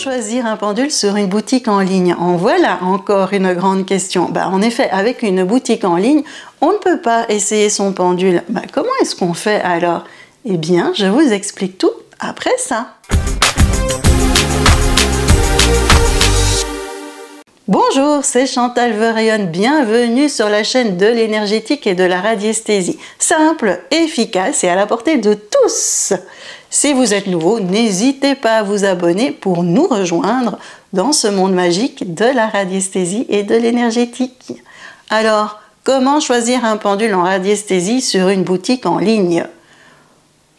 choisir un pendule sur une boutique en ligne? En voilà encore une grande question. En effet, avec une boutique en ligne, on ne peut pas essayer son pendule. Comment est-ce qu'on fait alors? Eh bien, je vous explique tout après ça. Bonjour, c'est Chantal Vereyon, bienvenue sur la chaîne de l'énergétique et de la radiesthésie. Simple, efficace et à la portée de tous. Si vous êtes nouveau, n'hésitez pas à vous abonner pour nous rejoindre dans ce monde magique de la radiesthésie et de l'énergétique. Alors, comment choisir un pendule en radiesthésie sur une boutique en ligne?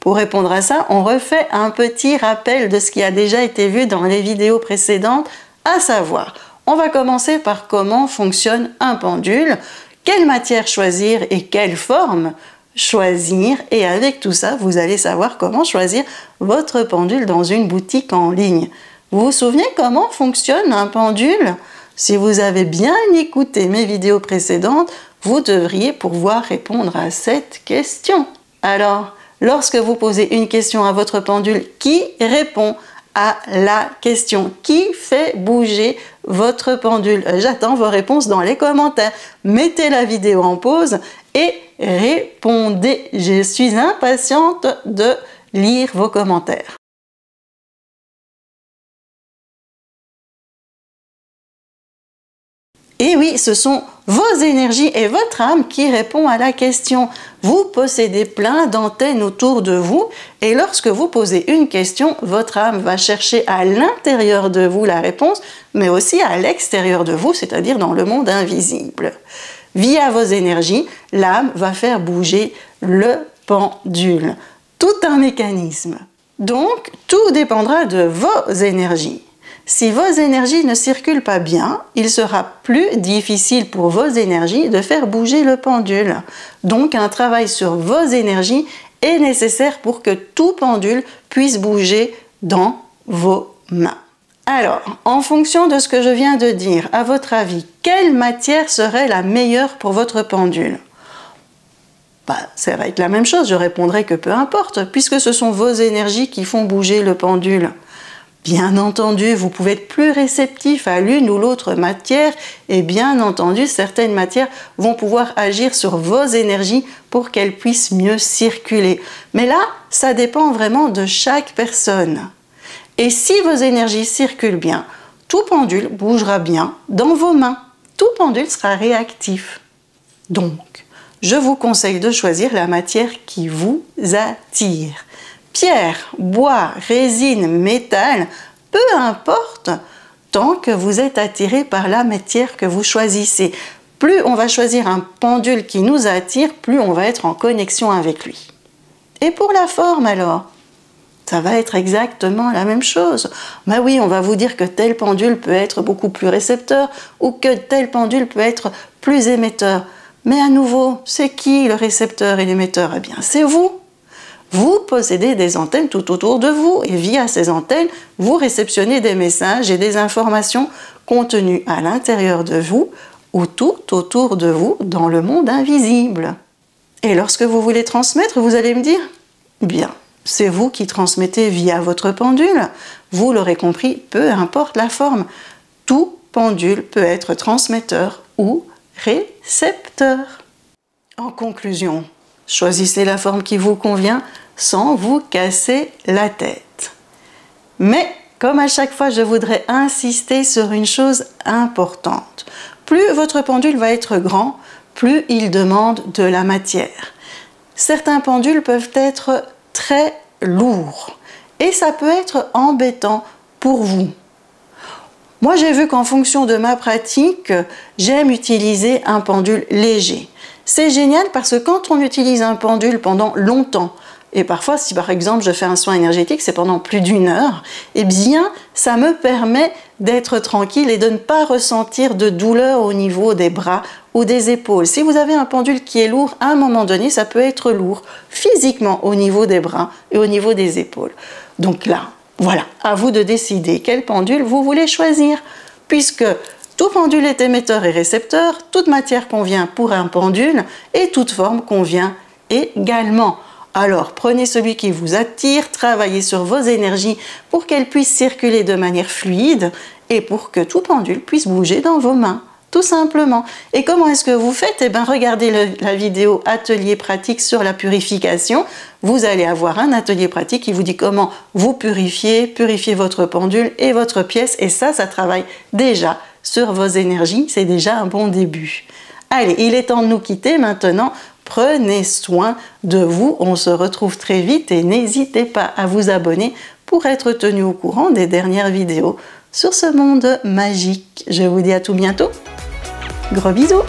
Pour répondre à ça, on refait un petit rappel de ce qui a déjà été vu dans les vidéos précédentes, à savoir, on va commencer par comment fonctionne un pendule, quelle matière choisir et quelle forme choisir. Et avec tout ça, vous allez savoir comment choisir votre pendule dans une boutique en ligne. Vous vous souvenez comment fonctionne un pendule? Si vous avez bien écouté mes vidéos précédentes, vous devriez pouvoir répondre à cette question. Alors, lorsque vous posez une question à votre pendule, qui répond à la question? Qui fait bouger votre pendule? J'attends vos réponses dans les commentaires. Mettez la vidéo en pause et répondez. Je suis impatiente de lire vos commentaires. Et oui, ce sont vos énergies et votre âme qui répond à la question. Vous possédez plein d'antennes autour de vous et lorsque vous posez une question, votre âme va chercher à l'intérieur de vous la réponse, mais aussi à l'extérieur de vous, c'est-à-dire dans le monde invisible. Via vos énergies, l'âme va faire bouger le pendule. Tout un mécanisme. Donc, tout dépendra de vos énergies. Si vos énergies ne circulent pas bien, il sera plus difficile pour vos énergies de faire bouger le pendule. Donc un travail sur vos énergies est nécessaire pour que tout pendule puisse bouger dans vos mains. Alors, en fonction de ce que je viens de dire, à votre avis, quelle matière serait la meilleure pour votre pendule? Ça va être la même chose, je répondrai que peu importe, puisque ce sont vos énergies qui font bouger le pendule. Bien entendu, vous pouvez être plus réceptif à l'une ou l'autre matière et bien entendu, certaines matières vont pouvoir agir sur vos énergies pour qu'elles puissent mieux circuler. Mais là, ça dépend vraiment de chaque personne. Et si vos énergies circulent bien, tout pendule bougera bien dans vos mains. Tout pendule sera réactif. Donc, je vous conseille de choisir la matière qui vous attire. Pierre, bois, résine, métal, peu importe, tant que vous êtes attiré par la matière que vous choisissez. Plus on va choisir un pendule qui nous attire, plus on va être en connexion avec lui. Et pour la forme alors, ça va être exactement la même chose. Oui, on va vous dire que tel pendule peut être beaucoup plus récepteur ou que tel pendule peut être plus émetteur. Mais à nouveau, c'est qui le récepteur et l'émetteur? Eh bien, c'est vous. Vous possédez des antennes tout autour de vous et via ces antennes, vous réceptionnez des messages et des informations contenues à l'intérieur de vous ou tout autour de vous dans le monde invisible. Et lorsque vous voulez transmettre, vous allez me dire, bien, c'est vous qui transmettez via votre pendule. Vous l'aurez compris, peu importe la forme. Tout pendule peut être transmetteur ou récepteur. En conclusion, choisissez la forme qui vous convient sans vous casser la tête. Mais, comme à chaque fois, je voudrais insister sur une chose importante. Plus votre pendule va être grand, plus il demande de la matière. Certains pendules peuvent être très lourds et ça peut être embêtant pour vous. Moi, j'ai vu qu'en fonction de ma pratique, j'aime utiliser un pendule léger. C'est génial parce que quand on utilise un pendule pendant longtemps, et parfois si par exemple je fais un soin énergétique, c'est pendant plus d'1 heure, eh bien ça me permet d'être tranquille et de ne pas ressentir de douleur au niveau des bras ou des épaules. Si vous avez un pendule qui est lourd, à un moment donné, ça peut être lourd physiquement au niveau des bras et au niveau des épaules. Donc là, voilà, à vous de décider quel pendule vous voulez choisir, puisque tout pendule est émetteur et récepteur, toute matière convient pour un pendule et toute forme convient également. Alors, prenez celui qui vous attire, travaillez sur vos énergies pour qu'elles puissent circuler de manière fluide et pour que tout pendule puisse bouger dans vos mains, tout simplement. Et comment est-ce que vous faites? Eh bien, regardez la vidéo atelier pratique sur la purification. Vous allez avoir un atelier pratique qui vous dit comment vous purifier votre pendule et votre pièce. Et ça travaille déjà sur vos énergies. C'est déjà un bon début. Allez, il est temps de nous quitter maintenant. Prenez soin de vous, on se retrouve très vite et n'hésitez pas à vous abonner pour être tenu au courant des dernières vidéos sur ce monde magique. Je vous dis à tout bientôt. Gros bisous!